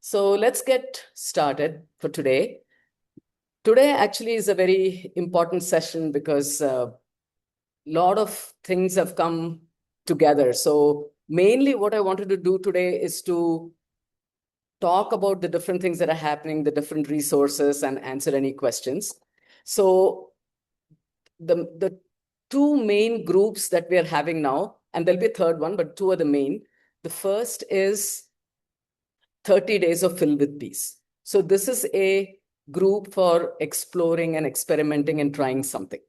So let's get started for today. Today actually is a very important session because a lot of things have come together. So mainly what I wanted to do today is to talk about the different things that are happening, the different resources, and answer any questions. So the two main groups that we are having now, and there'll be a third one, but two are the main. The first is 30 days of Fill with Peace. So this is a group for exploring and experimenting and trying something.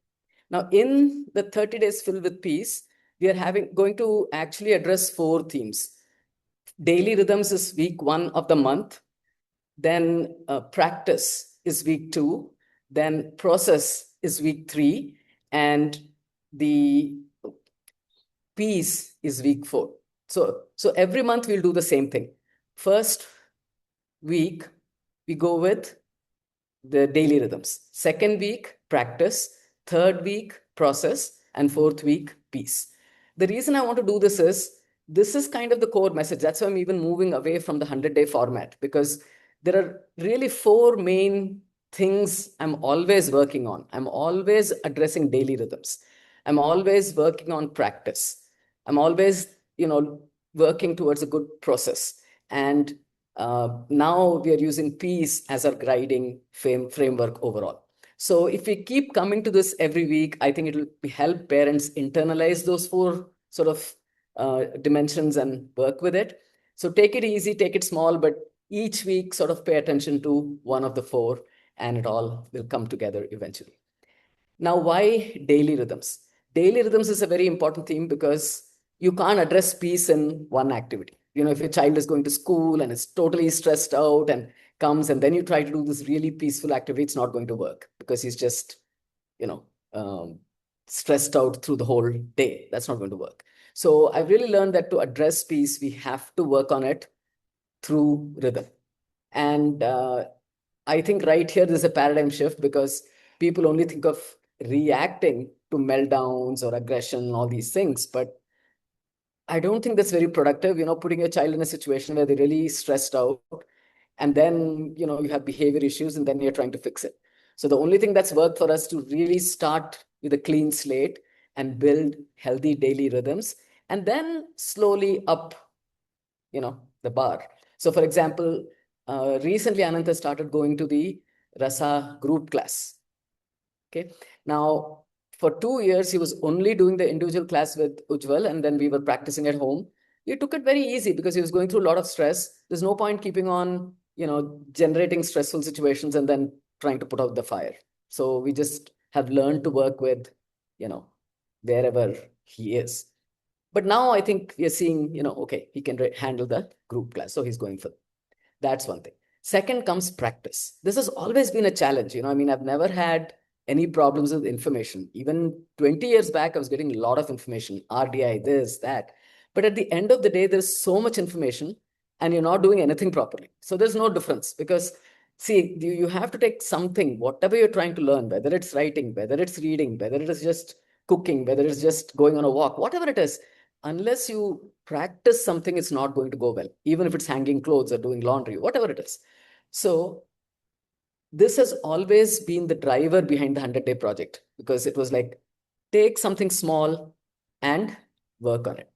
Now, in the 30 days Fill with Peace, we are going to actually address four themes. Daily rhythms is week 1 of the month. Then practice is week 2. Then process is week 3. And the peace is week 4. So every month we'll do the same thing. First week, we go with the daily rhythms. Second week, practice. Third week, process. And fourth week, peace. The reason I want to do this is kind of the core message. That's why I'm even moving away from the 100-day format, because there are really four main things I'm always working on. I'm always addressing daily rhythms. I'm always working on practice. I'm always, working towards a good process. And now we are using peace as our guiding framework overall. So if we keep coming to this every week, I think it will help parents internalize those four sort of dimensions and work with it. So take it easy, take it small, but each week sort of pay attention to one of the four, and it all will come together eventually. Now, why daily rhythms? Daily rhythms is a very important theme because you can't address peace in one activity. If your child is going to school and is totally stressed out and comes and then you try to do this really peaceful activity, it's not going to work because he's just, you know, um, stressed out through the whole day. That's not going to work. So I've really learned that to address peace, we have to work on it through rhythm. And I think right here, there's a paradigm shift because people only think of reacting to meltdowns or aggression, all these things. But I don't think that's very productive, putting a child in a situation where they're really stressed out and then, you have behavior issues and then you're trying to fix it. So the only thing that's worked for us to really start with a clean slate and build healthy daily rhythms and then slowly up, the bar. So for example, recently Ananta started going to the Rasa group class. Okay. Now, for 2 years, he was only doing the individual class with Ujjwal, and then we were practicing at home. He took it very easy because he was going through a lot of stress. There's no point keeping on, generating stressful situations and then trying to put out the fire. So we just have learned to work with, wherever he is. But now I think we are seeing, okay, he can handle the group class. So he's going for that's one thing. Second comes practice. This has always been a challenge. I've never had any problems with information. Even 20 years back, I was getting a lot of information, RDI, this, that. But at the end of the day, there's so much information and you're not doing anything properly. So there's no difference because, see, you have to take something, whatever you're trying to learn, whether it's writing, whether it's reading, whether it is just cooking, whether it's just going on a walk, whatever it is, unless you practice something, it's not going to go well, even if it's hanging clothes or doing laundry, whatever it is. So this has always been the driver behind the 100-day project because it was like, take something small and work on it.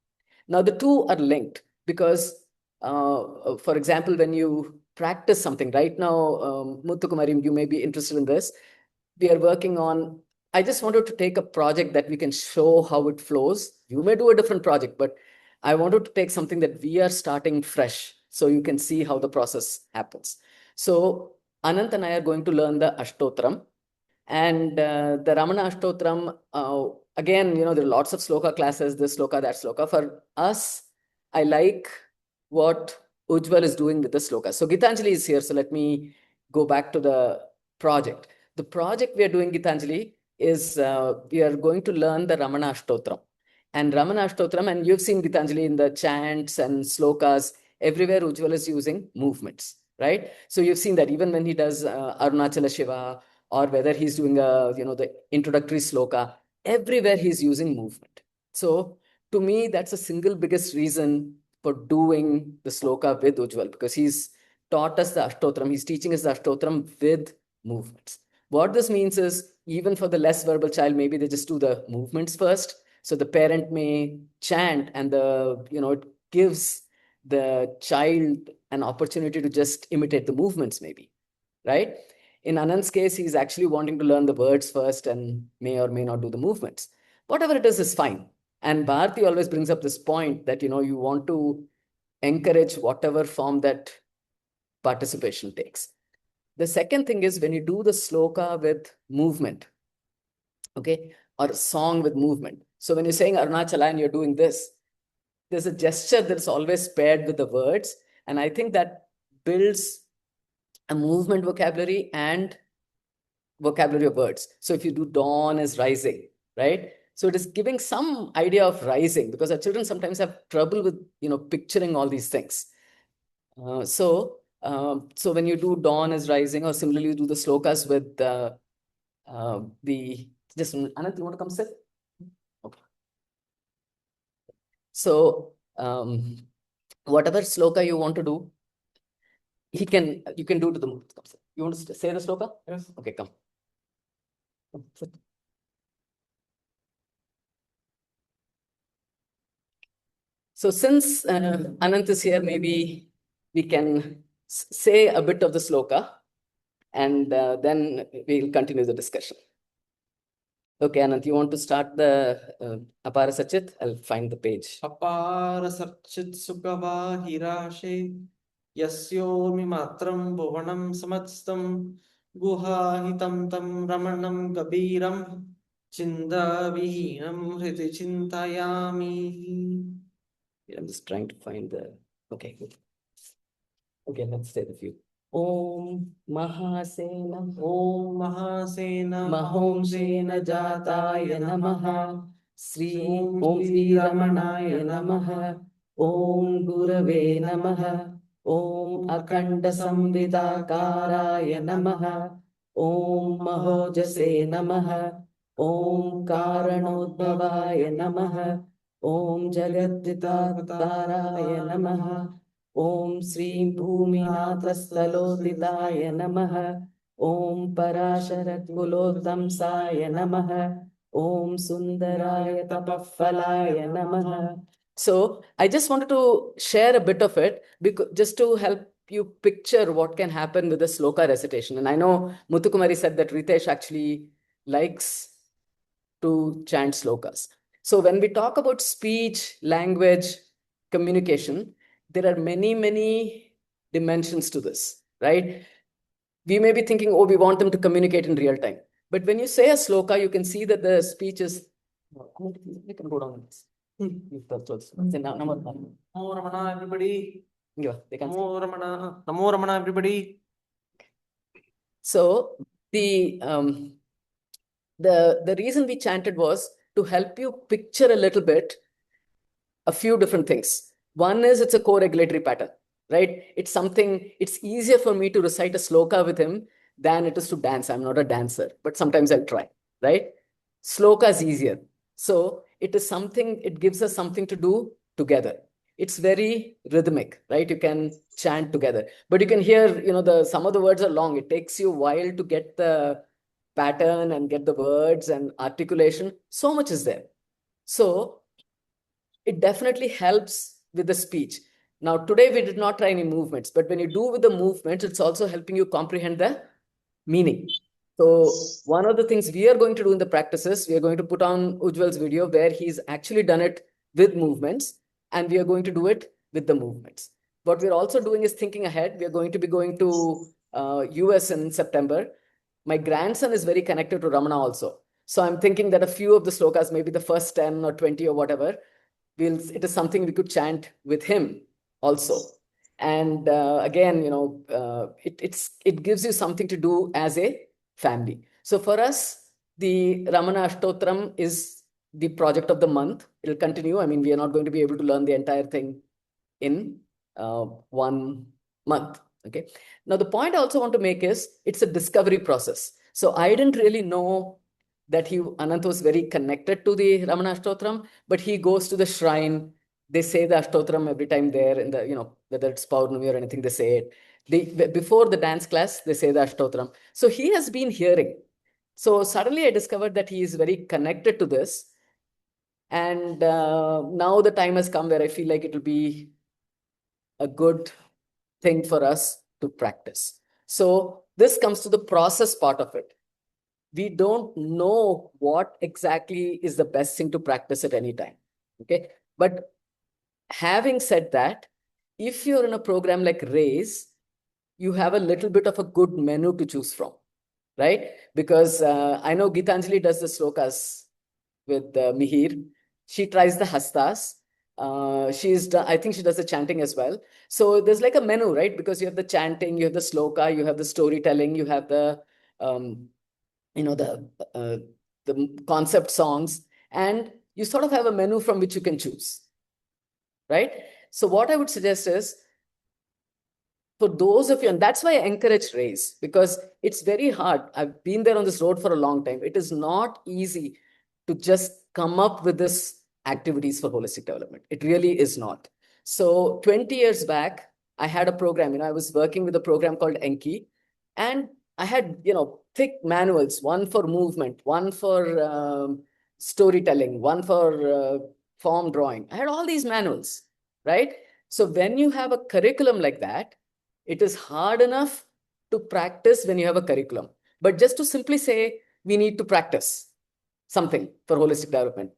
Now, the two are linked because, for example, when you practice something right now, Muthukumari, you may be interested in this. We are working on, I just wanted to take a project that we can show how it flows. You may do a different project, but I wanted to take something that we are starting fresh so you can see how the process happens. So Anant and I are going to learn the Ashtotram. And the Ramana Ashtotram, again, there are lots of sloka classes, this sloka, that sloka. For us, I like what Ujjwal is doing with the sloka. So Gitanjali is here. So let me go back to the project. The project we are doing, Gitanjali, is we are going to learn the Ramana Ashtotram. And Ramana Ashtotram, and you've seen Gitanjali in the chants and slokas, everywhere Ujjwal is using movements, right? So you've seen that even when he does Arunachala Shiva, or whether he's doing the introductory sloka, everywhere he's using movement. So to me, that's the single biggest reason for doing the sloka with Ujjwal, because he's taught us the Ashtotram. He's teaching us the Ashtotram with movements. What this means is, even for the less verbal child, maybe they just do the movements first. So the parent may chant, and it gives the child an opportunity to just imitate the movements, maybe, right? In Anand's case, he's actually wanting to learn the words first and may or may not do the movements. Whatever it is fine. And Bharati always brings up this point that, you want to encourage whatever form that participation takes. The second thing is when you do the sloka with movement, okay, or a song with movement. So when you're saying Arunachala and you're doing this, there's a gesture that's always paired with the words. And I think that builds a movement vocabulary and vocabulary of words. So if you do dawn is rising, right? So it is giving some idea of rising, because our children sometimes have trouble with, picturing all these things. So when you do dawn is rising, or similarly you do the slokas with just Anant, you want to come sit? Okay. So whatever sloka you want to do, you can do to the movement. You want to say the sloka? Yes. Okay, come. Sit. So since Anant is here, maybe we can say a bit of the sloka, and then we'll continue the discussion. Okay, Anant, you want to start the Apara Sachit? I'll find the page. Apara Sachit Sukava Hirashe Yasyomi Matram Bhuvanam Samatstam Guhahitam Tam Ramanam Kabiram Chindavihinam Hriti Chintayami. I'm just trying to find the. Okay, good. Okay, let's say the few. Om Mahasena Om Mahasena Mahomsena Jataya Namaha Om Sri Ramanaya Namaha Om Gurave Namaha Om Akhanda Samvidakaraya Namaha Om Mahojase Namaha Om Karanodbhavaya Namaha Om Jagadvitaraya Namaha Om Sri Bhuminatasthalodidaya Namaha Om Parasharakulottamsaya Namaha Om Sundaraya Tapafalaya Namaha. So I just wanted to share a bit of it, because just to help you picture what can happen with the sloka recitation. And I know Muthukumari said that Ritesh actually likes to chant slokas. So when we talk about speech, language, communication, there are many, many dimensions to this, right? We may be thinking, oh, we want them to communicate in real time. But when you say a sloka, you can see that the speech is. We can go down this. Namo Ramana, everybody. Yeah, they can. Namo Ramana, everybody. So the reason we chanted was to help you picture a little bit a few different things. One is it's a co-regulatory pattern, right? It's easier for me to recite a sloka with him than it is to dance. I'm not a dancer, but sometimes I'll try, right? Sloka is easier. So it gives us something to do together. It's very rhythmic, right? You can chant together, but you can hear, some of the words are long. It takes you a while to get the pattern and get the words and articulation. So much is there. So it definitely helps with the speech. Now, today we did not try any movements, but when you do with the movements, it's also helping you comprehend the meaning. So one of the things we are going to do in the practices, we are going to put on Ujjwal's video where he's actually done it with movements, and we are going to do it with the movements. What we're also doing is thinking ahead. We are going to be going to US in September. My grandson is very connected to Ramana also. So I'm thinking that a few of the slokas, maybe the first 10 or 20 or whatever, it is something we could chant with him also. And again, it gives you something to do as a family. So for us, the Ramana Ashtotram is the project of the month. It'll continue. I mean, we are not going to be able to learn the entire thing in 1 month. Okay. Now, the point I also want to make is it's a discovery process. So I didn't really know that Anant was very connected to the Ramana Ashtotram, but he goes to the shrine. They say the Ashtotram every time there, in the, whether it's Paurnami or anything, they say it. Before the dance class, they say the Ashtotram. So he has been hearing. So suddenly I discovered that he is very connected to this. And now the time has come where I feel like it will be a good thing for us to practice. So this comes to the process part of it. We don't know what exactly is the best thing to practice at any time. Okay. But having said that, if you're in a program like Raise, you have a little bit of a good menu to choose from, right? Because I know Gitanjali does the slokas with Mihir. She tries the hastas. I think she does the chanting as well. So there's like a menu, right? Because you have the chanting, you have the sloka, you have the storytelling, you have the um, uh, the concept songs, and you sort of have a menu from which you can choose, right? So what I would suggest is, for those of you, and that's why I encourage Raise, because it's very hard. I've been there on this road for a long time. It is not easy to just come up with this activities for holistic development. It really is not. So 20 years back, I had a program, I was working with a program called Enki, and I had, thick manuals, one for movement, one for storytelling, one for form drawing. I had all these manuals, right? So when you have a curriculum like that, it is hard enough to practice when you have a curriculum. But just to simply say, we need to practice something for holistic development.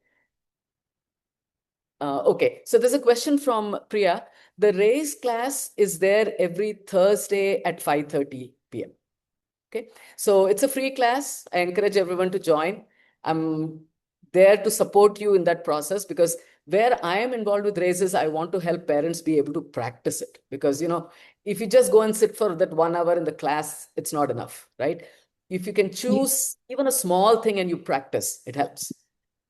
Okay, so there's a question from Priya. The Raise class is there every Thursday at 5:30 p.m. Okay, so it's a free class. I encourage everyone to join. I'm there to support you in that process, because where I am involved with Raises, I want to help parents be able to practice it. Because, if you just go and sit for that 1 hour in the class, it's not enough, right? If you can choose even a small thing and you practice, it helps.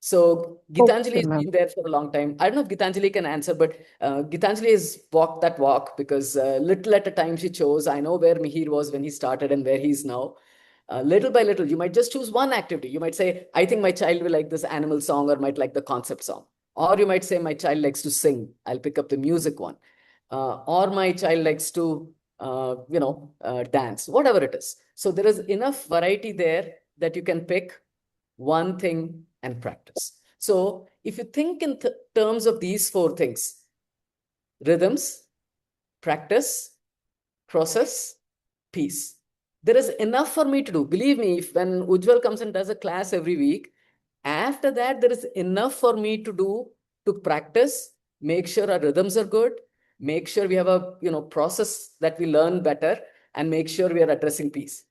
So Gitanjali Okay, has been ma'am. there for a long time. I don't know if Gitanjali can answer, but Gitanjali has walked that walk, because little at a time she chose. I know where Mihir was when he started and where he's now. Little by little, you might just choose one activity. You might say, I think my child will like this animal song, or might like the concept song. Or you might say, my child likes to sing. I'll pick up the music one. Or my child likes to, dance, whatever it is. So there is enough variety there that you can pick one thing and practice. So if you think in terms of these four things: rhythms, practice, process, peace, there is enough for me to do. Believe me, if when Ujjwal comes and does a class every week, after that, there is enough for me to do, to practice, make sure our rhythms are good, make sure we have a process that we learn better, and make sure we are addressing peace.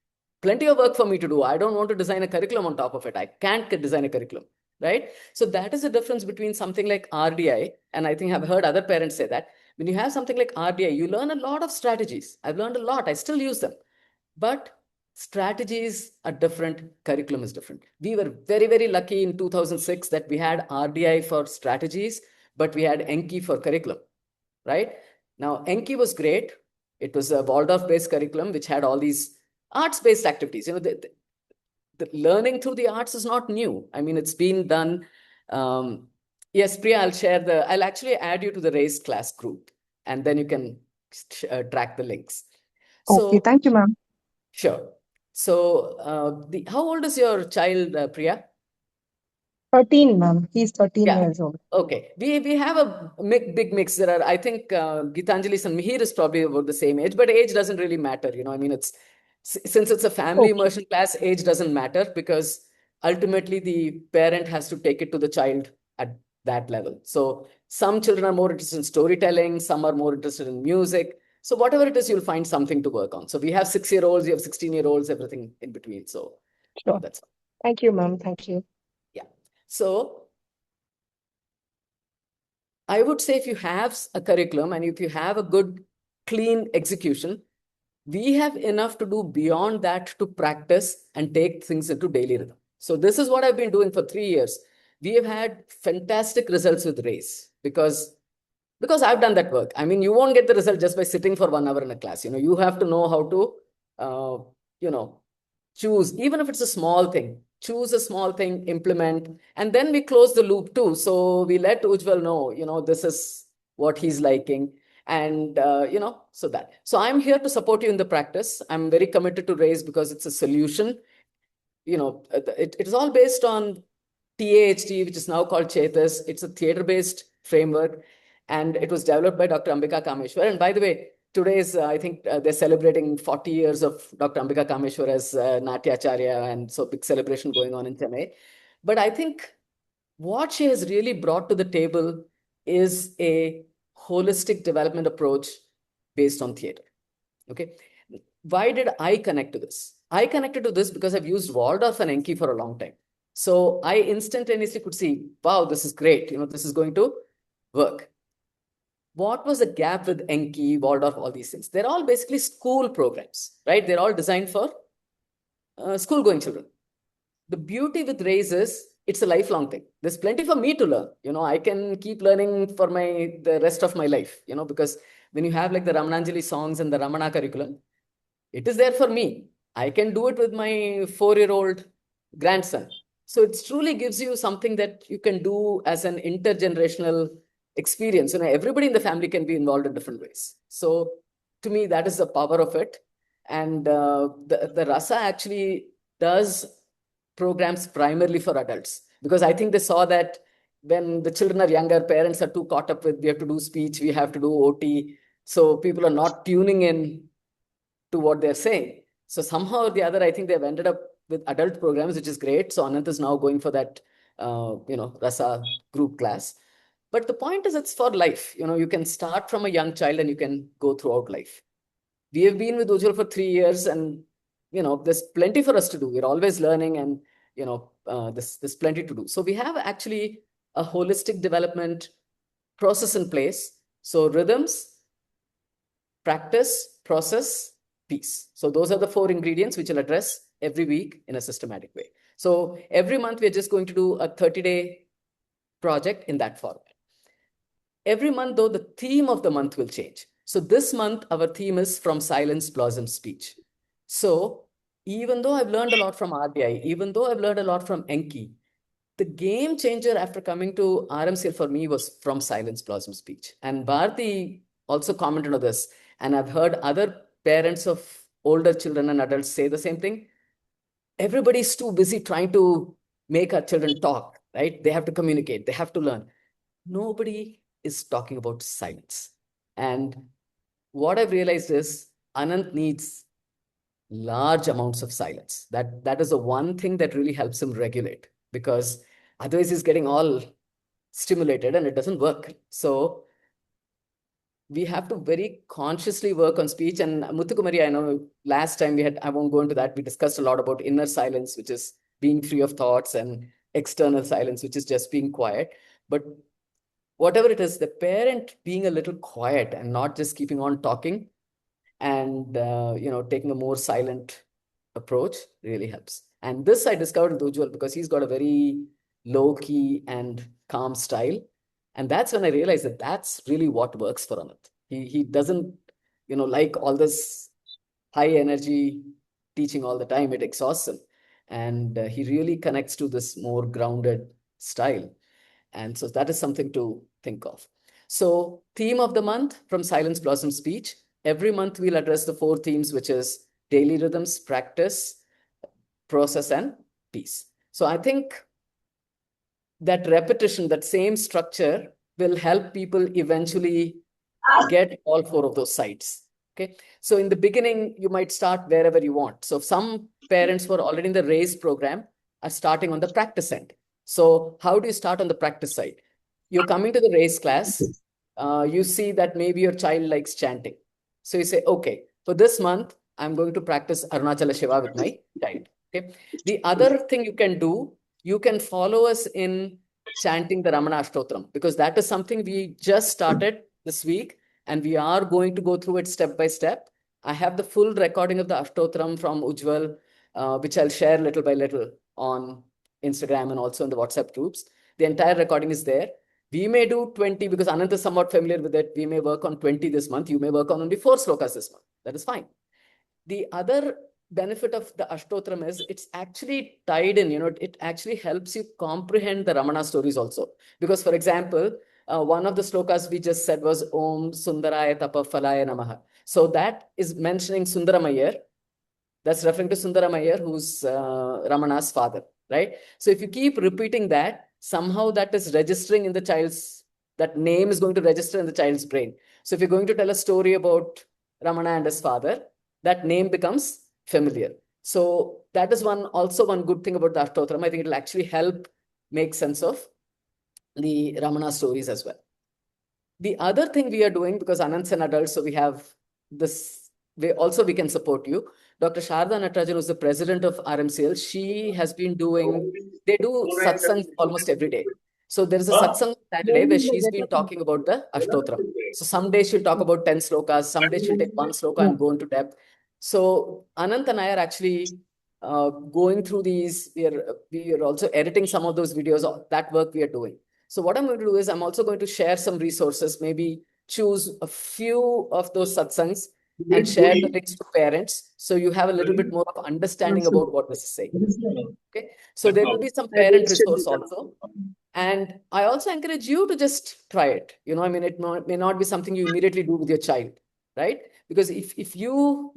Plenty of work for me to do. I don't want to design a curriculum on top of it. I can't design a curriculum, right? So that is the difference between something like RDI, and I think I've heard other parents say that when you have something like RDI, you learn a lot of strategies. I've learned a lot. I still use them, but strategies are different, curriculum is different. We were very, very lucky in 2006 that we had RDI for strategies, but we had Enki for curriculum, right? Now, Enki was great. It was a Waldorf-based curriculum, which had all these arts-based activities. The learning through the arts is not new. I mean, it's been done. Yes, Priya, I'll actually add you to the Race class group, and then you can track the links. Okay, So, thank you, ma'am. sure. So, how old is your child, Priya? 13, ma'am. He's 13 Yeah. years old. Okay. We have a big mix. There are, I think, Gitanjali and Mihir is probably about the same age, but age doesn't really matter. I mean, since it's a family Okay, immersion class, age doesn't matter, because ultimately the parent has to take it to the child at that level. So some children are more interested in storytelling, some are more interested in music. So whatever it is, you'll find something to work on. So we have 6-year-olds, you have 16-year-olds, everything in between. So sure. that's Thank you, ma'am. Thank you. yeah. So I would say, if you have a curriculum and if you have a good, clean execution, we have enough to do beyond that to practice and take things into daily rhythm. So this is what I've been doing for 3 years. We have had fantastic results with Race, because I've done that work. I mean, you won't get the result just by sitting for 1 hour in a class. You have to know how to, you know, choose, even if it's a small thing, choose a small thing, implement, and then we close the loop too. So we let Ujjwal know, this is what he's liking. And, so I'm here to support you in the practice. I'm very committed to raise because it's a solution. It is all based on TAHT, which is now called Chetas. It's a theater-based framework, and it was developed by Dr. Ambika Kameshwar. And by the way, today is, I think they're celebrating 40 years of Dr. Ambika Kameshwar as Natyacharya, and so big celebration going on in Chennai. But I think what she has really brought to the table is a holistic development approach based on theater. Okay. Why did I connect to this? I connected to this because I've used Waldorf and Enki for a long time. So I instantaneously could see, wow, this is great. This is going to work. What was the gap with Enki, Waldorf, all these things? They're all basically school programs, right? They're all designed for school-going children. The beauty with Raise is it's a lifelong thing. There's plenty for me to learn. I can keep learning for the rest of my life, because when you have like the Ramananjali songs and the Ramana curriculum, it is there for me. I can do it with my 4-year-old grandson. So it truly gives you something that you can do as an intergenerational experience. Everybody in the family can be involved in different ways. So to me, that is the power of it. And the Rasa actually does programs primarily for adults, because I think they saw that when the children are younger, parents are too caught up with, we have to do speech, we have to do OT. So people are not tuning in to what they're saying. So somehow or the other, I think they've ended up with adult programs, which is great. So Anant is now going for that, Rasa group class. But the point is, it's for life. You can start from a young child and you can go throughout life. We have been with Ujjwal for 3 years, and there's plenty for us to do. We're always learning, and there's plenty to do. So we have actually a holistic development process in place. So rhythms, practice, process, peace. So those are the 4 ingredients which will address every week in a systematic way. So every month we're just going to do a 30-day project in that format. Every month, though, the theme of the month will change. So this month, our theme is From Silence Blossom Speech. So even though I've learned a lot from RBI, even though I've learned a lot from Enki, the game changer after coming to RMCL for me was From Silence Blossom Speech. And Bharti also commented on this. And I've heard other parents of older children and adults say the same thing. Everybody's too busy trying to make our children talk, right? They have to communicate, they have to learn. Nobody is talking about silence. And what I've realized is Anant needs large amounts of silence. That is the one thing that really helps him regulate, because otherwise he's getting all stimulated and it doesn't work. So we have to very consciously work on speech. And Muthukumari, I know last time I won't go into that, we discussed a lot about inner silence, which is being free of thoughts, and external silence, which is just being quiet. But whatever it is, the parent being a little quiet and not just keeping on talking, and taking a more silent approach really helps. And this I discovered with Ujjwal, because he's got a very low-key and calm style. And that's when I realized that that's really what works for Anant. He doesn't, like all this high energy teaching all the time. It exhausts him. And he really connects to this more grounded style. And so that is something to think of. So theme of the month, From Silence Blossom Speech. Every month we'll address the 4 themes, which is daily rhythms, practice, process, and peace. So I think that repetition, that same structure, will help people eventually get all 4 of those sides. Okay. So in the beginning, you might start wherever you want. So some parents who are already in the RAISE program are starting on the practice end. So how do you start on the practice side? You're coming to the RAISE class. You see that maybe your child likes chanting. So you say, okay, for this month, I'm going to practice Arunachala Shiva with my child. Okay. The other thing you can do, you can follow us in chanting the Ramana Ashtotram, because that is something we just started this week, and we are going to go through it step by step. I have the full recording of the Ashtotram from Ujjwal, which I'll share little by little on Instagram and also in the WhatsApp groups. The entire recording is there. We may do 20 because Anant is somewhat familiar with it. We may work on 20 this month. You may work on only 4 slokas this month. That is fine. The other benefit of the Ashtotram is it's actually tied in, it actually helps you comprehend the Ramana stories also. Because, for example, one of the slokas we just said was Om Sundaraya Tapa Falaya Namaha. So that is mentioning Sundaramayyar. That's referring to Sundaramayyar, who's Ramana's father, right? So if you keep repeating that, somehow that is registering in the child's, that name is going to register in the child's brain. So if you're going to tell a story about Ramana and his father, that name becomes familiar. So that is also one good thing about the Ashtotram. I think it'll actually help make sense of the Ramana stories as well. The other thing we are doing, because Anant's an adult, so we have this way also we can support you. Dr. Sharda Natarajan, who's the president of RMCL, she has been doing, they do satsangs almost every day. So there is a satsang Saturday where she's been talking about the Ashtotram. So some days she'll talk about 10 slokas, some days she'll take one sloka and go into depth. So Anant and I are actually going through these. We are also editing some of those videos. That work we are doing. So what I'm going to do is I'm also going to share some resources, maybe choose a few of those satsangs and share the links to parents. So you have a little bit more of understanding about what this is saying. Okay. So there will be some parent resource also. And I also encourage you to just try it. I mean, it may not be something you immediately do with your child, right? Because if you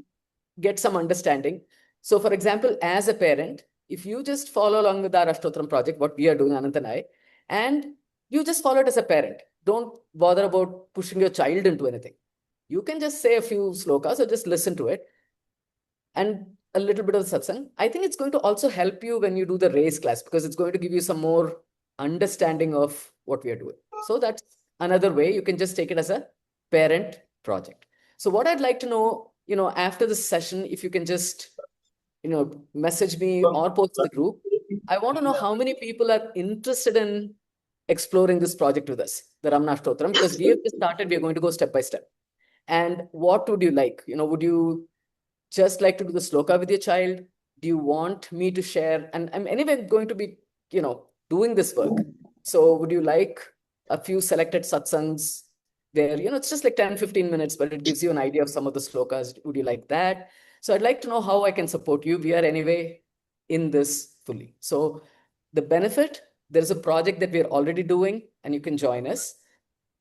get some understanding. So for example, as a parent, if you just follow along with our Ashtotram project, what we are doing, Anant and I, and you just follow it as a parent, don't bother about pushing your child into anything. You can just say a few slokas or just listen to it and a little bit of satsang. I think it's going to also help you when you do the race class, because it's going to give you some more understanding of what we are doing. So that's another way. You can just take it as a parent project. So what I'd like to know, after this session, if you can just, message me or post in the group. I want to know how many people are interested in exploring this project with us, the Ramana Ashtotram, because we have just started, we are going to go step by step. And what would you like? Would you just like to do the sloka with your child? Do you want me to share? And I'm anyway going to be, doing this work. So would you like a few selected satsangs where, it's just like 10, 15 minutes, but it gives you an idea of some of the slokas. Would you like that? So I'd like to know how I can support you. We are anyway in this fully. So the benefit, there's a project that we're already doing and you can join us.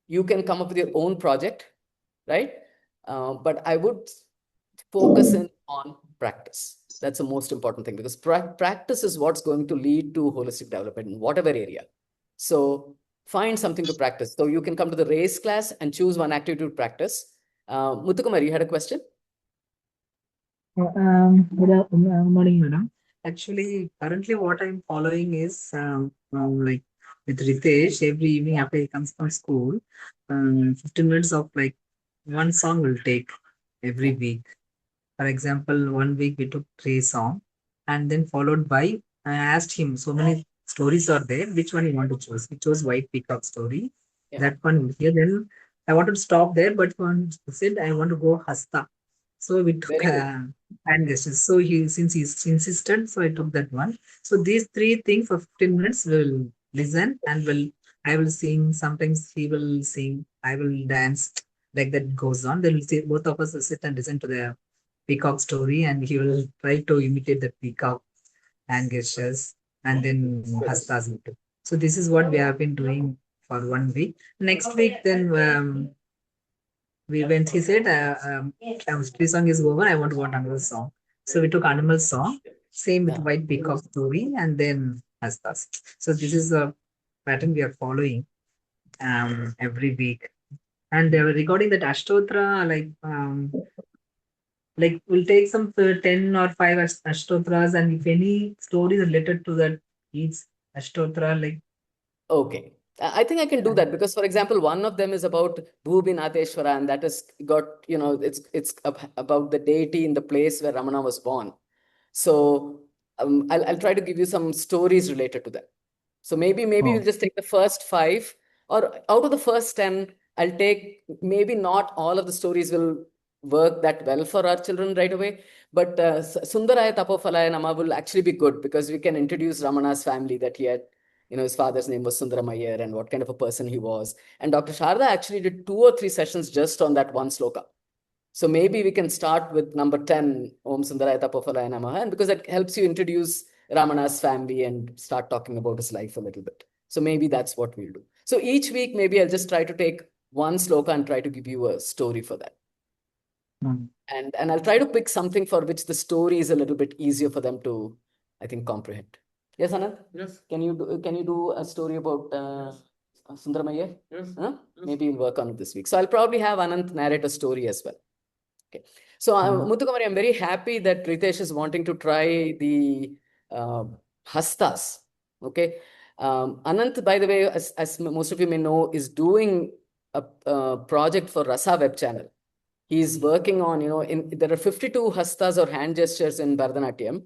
You can come up with your own project, right? But I would focus in on practice. That's the most important thing, because practice is what's going to lead to holistic development in whatever area. So find something to practice. So you can come to the race class and choose one activity to practice. Muthukumar, you had a question? Good morning, madam. Actually, currently what I'm following is like with Ritesh, every evening after he comes from school, 15 minutes of like one song will take every week. For example, one week we took 3 songs and then followed by, I asked him, so many stories are there, which one you want to choose? He chose White Peacock story. Yeah. That one here. Then I wanted to stop there, but one said I want to go Hasta. So we took hand gestures. So since he's insisted, so I took that one. So these three things for 15 minutes will listen and I will sing. Sometimes he will sing. I will dance. Like that goes on. Then we'll say both of us will sit and listen to the peacock story, and he will try to imitate the peacock hand gestures, and then hastas will do. So this is what we have been doing for 1 week. Next week, then we went. He said, "Tree song is over. I want to want another song." So we took animal song, same with white peacock story, and then hastas. So this is the pattern we are following every week. And they were recording that Ashtotra, like we'll take some 10 or 5 ashtotras, and if any stories related to that each ashtotra, like Okay. I think I can do that, because, for example, one of them is about Bhubinateshwara, and that has got, it's about the deity in the place where Ramana was born. So I'll try to give you some stories related to that. So maybe we'll just take the first 5, or out of the first 10, I'll take, maybe not all of the stories will work that well for our children right away, but Sundaraya Tapofalaya Nama will actually be good, because we can introduce Ramana's family, that he had, his father's name was Sundaramayyar and what kind of a person he was. And Dr. Sharda actually did 2 or 3 sessions just on that one sloka. So maybe we can start with number 10, Om Sundaraya Tapofalaya Namaha, and because that helps you introduce Ramana's family and start talking about his life a little bit. So maybe that's what we'll do. So each week, maybe I'll just try to take one sloka and try to give you a story for that. Mm. And I'll try to pick something for which the story is a little bit easier for them to, I think, comprehend. Yes, Anand? Yes. Can you do a story about Sundaramaya? Yes. Huh? Yes. Maybe we'll work on it this week. So I'll probably have Anand narrate a story as well. Okay. So Muthukumari, I'm very happy that Ritesh is wanting to try the hastas. Okay. Anant, by the way, as most of you may know, is doing a project for Rasa web channel. He's working on, there are 52 hastas or hand gestures in Bharatanatyam.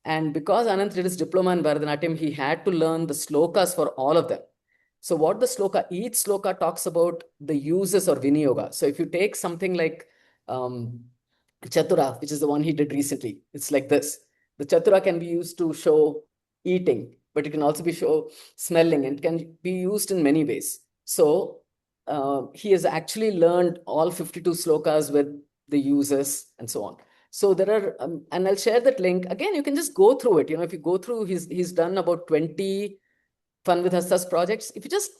And because Anant did his diploma in Bharatanatyam, he had to learn the slokas for all of them. So what each sloka talks about the uses or viniyoga. So if you take something like Chatura, which is the one he did recently, it's like this. The Chatura can be used to show eating, but it can also be show smelling, and it can be used in many ways. So he has actually learned all 52 slokas with the uses and so on. So there are, and I'll share that link. Again, you can just go through it. If you go through, he's done about 20 Fun with Hastas projects. If you just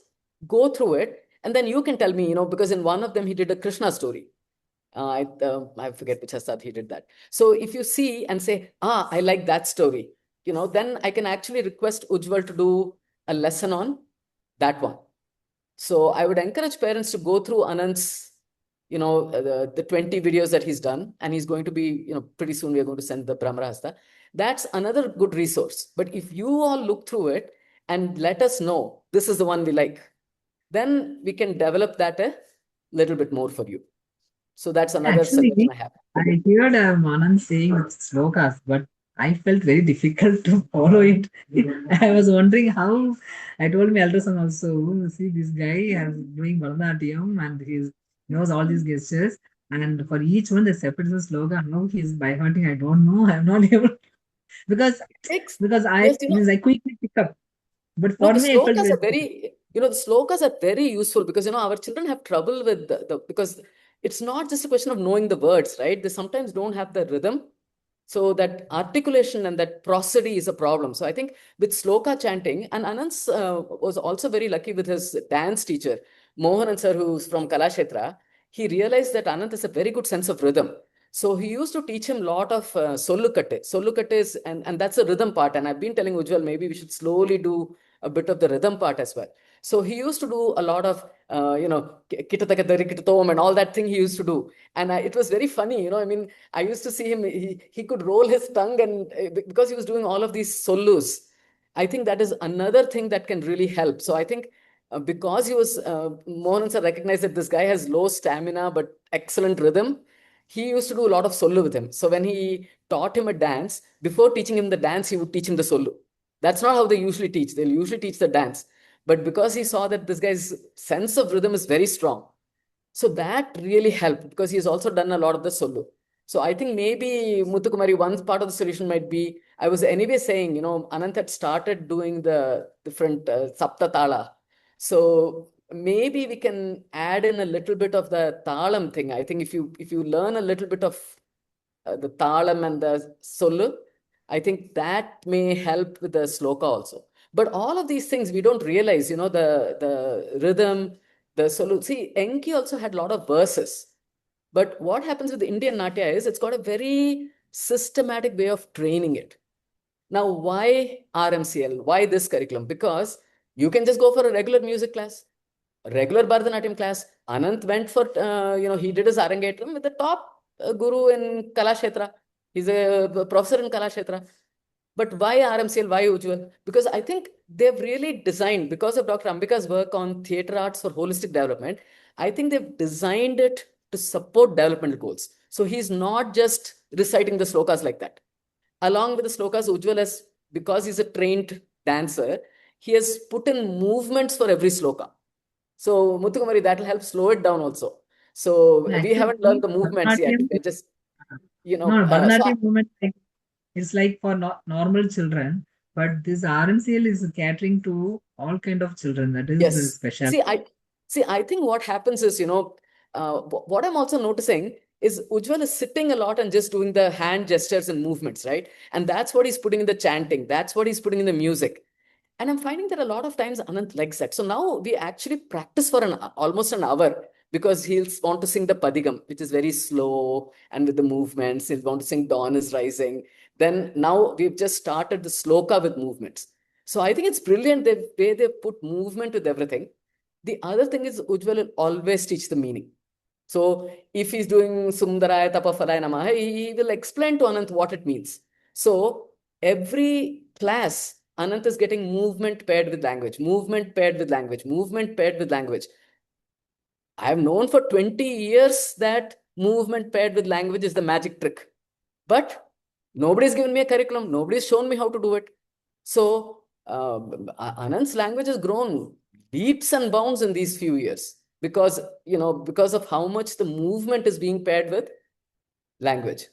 go through it, and then you can tell me, because in one of them, he did a Krishna story. I forget which Hastad he did that. So if you see and say, I like that story, then I can actually request Ujjwal to do a lesson on that one. So I would encourage parents to go through Anand's, the 20 videos that he's done, and he's going to be, pretty soon we are going to send the Brahmarasta. That's another good resource. But if you all look through it and let us know, this is the one we like, then we can develop that a little bit more for you. So that's another Actually, suggestion I have. I heard Manan saying slokas, but I felt very difficult to follow it. I was wondering how. I told my elder son also, see, this guy has doing Bharatanatyam and he knows all these gestures. And for each one, the separate sloka. How he's by hearting, I don't know. I'm not able because Takes, because I yes, means I quickly pick up. But no, for the me, I felt slokas very are very, the slokas are very useful because, our children have trouble with because it's not just a question of knowing the words, right? They sometimes don't have the rhythm. So that articulation and that prosody is a problem. So I think with sloka chanting, and Anand was also very lucky with his dance teacher, Mohanan sir, who's from Kalakshetra. He realized that Anand has a very good sense of rhythm. So he used to teach him a lot of sollukatte. Sollukatte is, and that's a rhythm part. And I've been telling Ujjwal, maybe we should slowly do a bit of the rhythm part as well. So he used to do a lot of, kitataka kitatom and all that thing he used to do. And it was very funny, I mean, I used to see him, he could roll his tongue, and because he was doing all of these sollus. I think that is another thing that can really help. So I think because he was, Mohan sir recognized that this guy has low stamina but excellent rhythm, he used to do a lot of sollu with him. So when he taught him a dance, before teaching him the dance, he would teach him the sollu. That's not how they usually teach. They'll usually teach the dance. But because he saw that this guy's sense of rhythm is very strong, so that really helped because he's also done a lot of the solo. So I think maybe Muthukumari, one part of the solution might be, I was anyway saying, Anant had started doing the different sapta tala. So maybe we can add in a little bit of the talam thing. I think if you learn a little bit of the talam and the solo, I think that may help with the sloka also. But all of these things we don't realize, the rhythm, the solo. See, Enki also had a lot of verses. But what happens with the Indian Natya is it's got a very systematic way of training it. Now, why RMCL? Why this curriculum? Because you can just go for a regular music class, a regular Bharatanatyam class. Anant went for, he did his Arangetram with the top guru in Kalakshetra. He's a professor in Kalakshetra. But why RMCL? Why Ujjwal? Because I think they've really designed, because of Dr. Ambika's work on theatre arts for holistic development, I think they've designed it to support developmental goals. So he's not just reciting the slokas like that. Along with the slokas, Ujjwal has, because he's a trained dancer, he has put in movements for every sloka. So Muthukumari, that will help slow it down also. So we actually haven't learned the movements yet. Bharatanatyam, We're just, no, Bharatanatyam movement it's like for normal children, but this RMCL is catering to all kind of children. That is the yes. special. I think what happens is, what I'm also noticing is Ujjwal is sitting a lot and just doing the hand gestures and movements, right? And that's what he's putting in the chanting. That's what he's putting in the music. And I'm finding that a lot of times Anant likes that. So now we actually practice for almost an hour because he'll want to sing the Padigam, which is very slow and with the movements. He'll want to sing Dawn is Rising. Then now we've just started the sloka with movements. So I think it's brilliant the way they put movement with everything. The other thing is Ujjwal will always teach the meaning. So if he's doing Sundaraya Tapafalaya Namaha, he will explain to Anant what it means. So every class, Anant is getting movement paired with language, movement paired with language, movement paired with language. I have known for 20 years that movement paired with language is the magic trick. But nobody's given me a curriculum. Nobody's shown me how to do it. So Anand's language has grown leaps and bounds in these few years because, because of how much the movement is being paired with language.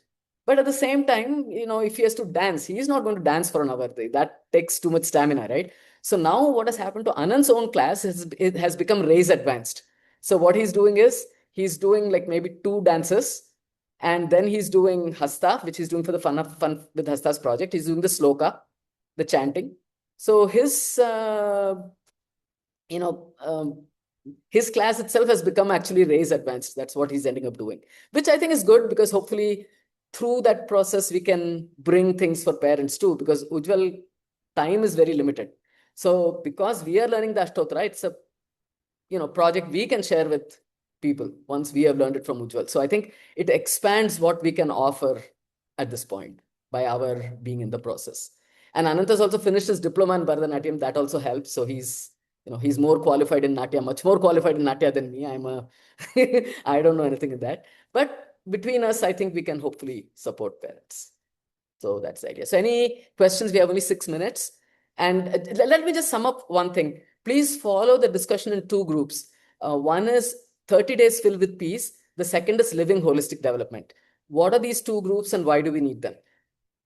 But at the same time, if he has to dance, he's not going to dance for an hour. That takes too much stamina, right? So now what has happened to Anand's own class is it has become race advanced. So what he's doing is he's doing like maybe 2 dances, and then he's doing Hasta, which he's doing for the fun with Hasta's project. He's doing the sloka, the chanting. So his his class itself has become actually race advanced. That's what he's ending up doing, which I think is good because hopefully through that process we can bring things for parents too, because Ujjwal time is very limited. So because we are learning the Ashtotra, it's a project we can share with people once we have learned it from Ujjwal. So I think it expands what we can offer at this point by our being in the process. And Anant has also finished his diploma in Bharatanatyam. That also helps. So he's more qualified in Natya, much more qualified in Natya than me. I don't know anything in that. But between us, I think we can hopefully support parents. So that's the idea. So any questions? We have only 6 minutes. And let me just sum up one thing. Please follow the discussion in 2 groups. One is 30 days filled with peace. The second is living holistic development. What are these 2 groups and why do we need them?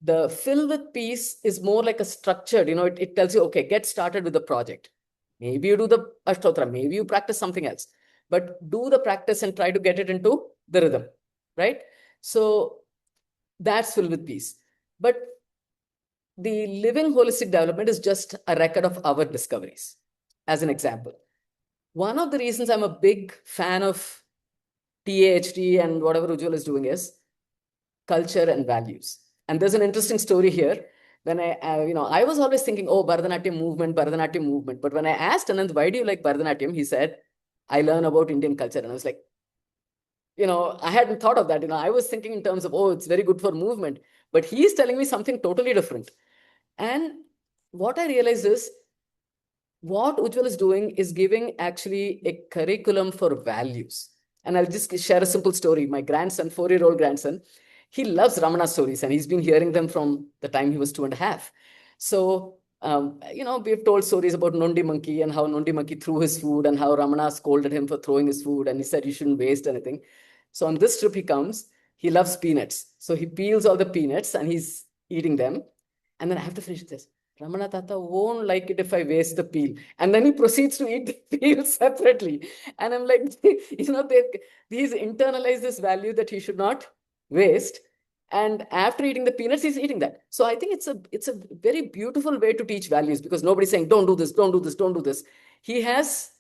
The fill with peace is more like a structured, it tells you, okay, get started with the project. Maybe you do the Ashtotra, maybe you practice something else, but do the practice and try to get it into the rhythm, right? So that's fill with peace. But the living holistic development is just a record of our discoveries. As an example, one of the reasons I'm a big fan of TAHT and whatever Ujjwal is doing is culture and values. And there's an interesting story here. When I was always thinking, oh, Bharatanatyam movement. But when I asked Anand, why do you like Bharatanatyam? He said, I learn about Indian culture. And I was like, I hadn't thought of that. I was thinking in terms of, oh, it's very good for movement. But he's telling me something totally different. And what I realized is, what Ujjwal is doing is giving actually a curriculum for values. And I'll just share a simple story. My grandson, 4-year-old grandson, he loves Ramana stories and he's been hearing them from the time he was 2.5. So, we've told stories about Nondi Monkey and how Nondi Monkey threw his food and how Ramana scolded him for throwing his food. And he said, you shouldn't waste anything. So on this trip he comes, he loves peanuts. So he peels all the peanuts and he's eating them. And then I have to finish this. Ramana Tata won't like it if I waste the peel. And then he proceeds to eat the peel separately. And I'm like, he's internalized this value that he should not waste. And after eating the peanuts, he's eating that. So I think it's a very beautiful way to teach values because nobody's saying, don't do this, don't do this, don't do this. He has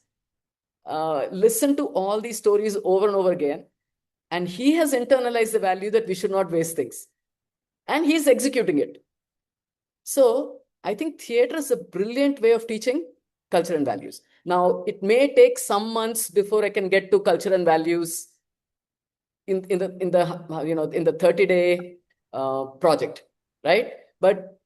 listened to all these stories over and over again. And he has internalized the value that we should not waste things. And he's executing it. So I think theater is a brilliant way of teaching culture and values. Now, it may take some months before I can get to culture and values in the 30-day project, right? But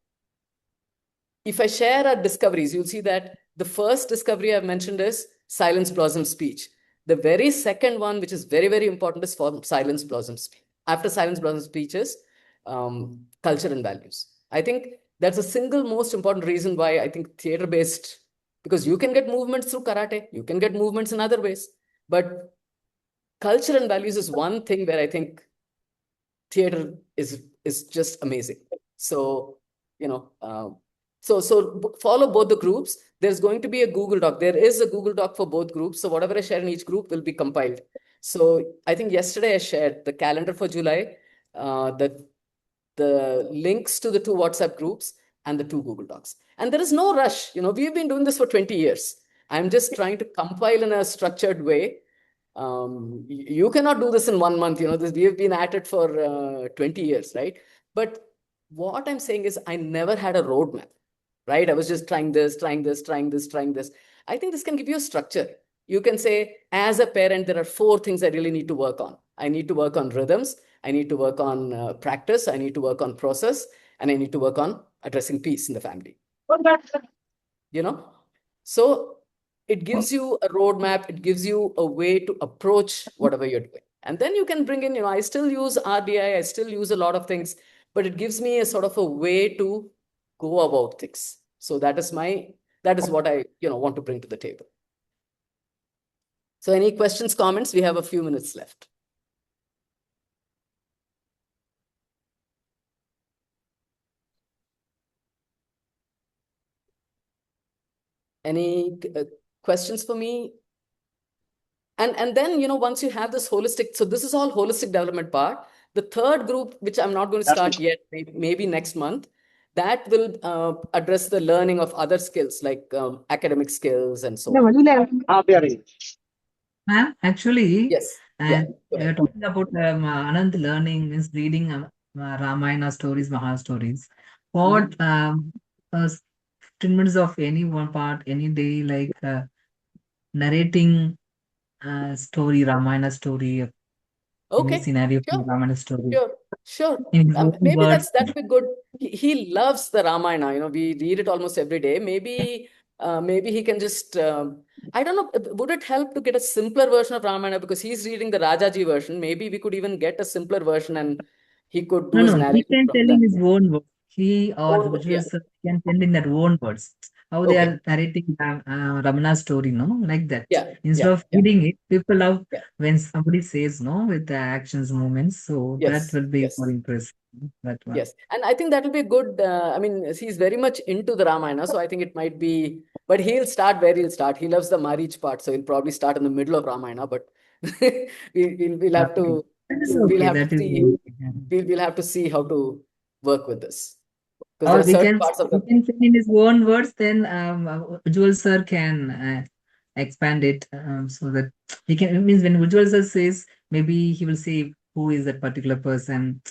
if I share our discoveries, you'll see that the first discovery I've mentioned is silence blossom speech. The very second one, which is very, very important, is for silence blossom speech. After silence blossom speech is culture and values. I think that's the single most important reason why I think theater-based, because you can get movements through karate, you can get movements in other ways, but culture and values is one thing where I think theater is just amazing. So, so follow both the groups. There's going to be a Google Doc. There is a Google Doc for both groups. So whatever I share in each group will be compiled. So I think yesterday I shared the calendar for July, the links to the 2 WhatsApp groups. and the 2 Google Docs. And there is no rush. We've been doing this for 20 years. I'm just trying to compile in a structured way. You cannot do this in 1 month. We have been at it for 20 years, right? But what I'm saying is I never had a roadmap, right? I was just trying this, trying this, trying this, trying this. I think this can give you a structure. You can say, as a parent, there are 4 things I really need to work on. I need to work on rhythms. I need to work on practice. I need to work on process. And I need to work on addressing peace in the family. So it gives you a roadmap. It gives you a way to approach whatever you're doing. And then you can bring in, I still use RDI. I still use a lot of things, but it gives me a sort of a way to go about things. So that is what I, want to bring to the table. So any questions, comments? We have a few minutes left. Any questions for me? And then, once you have this holistic, so this is all holistic development part. The third group, which I'm not going to start yet, maybe next month, that will address the learning of other skills like academic skills and so on. Ma'am, actually, Yes. Yeah. talking about Anand learning means reading Ramayana stories, Maha stories. What 15 minutes of any one part, any day, like narrating story, Ramayana story, any Okay. scenario Sure. from Ramayana story. Sure. In his own Maybe words. that'll be good. He loves the Ramayana. We read it almost every day. Maybe he can just. I don't know. Would it help to get a simpler version of Ramayana because he's reading the Rajaji version? Maybe we could even get a simpler version and he could do his No, he narrative can from tell that. in his own words. He or the Yeah. visuals can tell in their own words. How they Okay. are narrating Ramana's story, no? Like that. Yeah. Instead Yeah. of reading it, people love Yeah. when somebody says no with the actions, movements. So that Yes. will be Yes. more impressive. That one. Yes. And I think that will be good. I mean, he's very much into the Ramayana. So I think it might be, but he'll start where he'll start. He loves the Marich part. So he'll probably start in the middle of Ramayana, but we'll have to, That is we'll okay. have That to is see, okay. we'll have to see how to work with this. Because Or there are certain parts of we the, can say in his own words, then Ujjwal sir can expand it so that he can. It means when Ujjwal sir says, maybe he will say who is that particular person,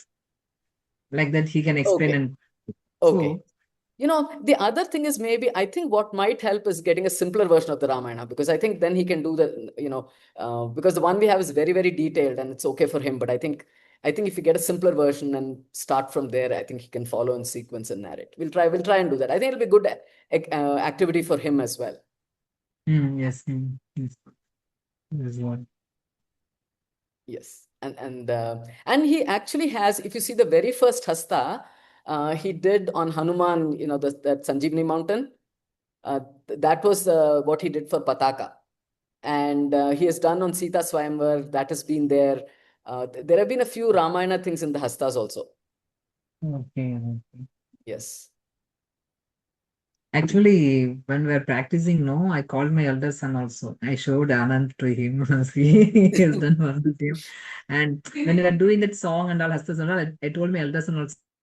like that he can explain. okay. And Okay. so The other thing is maybe I think what might help is getting a simpler version of the Ramayana because I think then he can do the, because the one we have is very, very detailed and it's okay for him. But I think if you get a simpler version and start from there, I think he can follow in sequence and narrate. We'll try and do that. I think it'll be good activity for him as well. yes, yes, there's one. Yes. And he actually has, if you see the very first Hasta, he did on Hanuman, that Sanjeevani mountain. That was what he did for Pataka. And he has done on Sita Swayamvar, that has been there. There have been a few Ramayana things in the Hastas also. Okay. Yes. Actually, when we were practicing, no, I called my elder son also. I showed Anand to him. He has done one the same. And when we were doing that song and all, Hastas and all, I told my elder son also.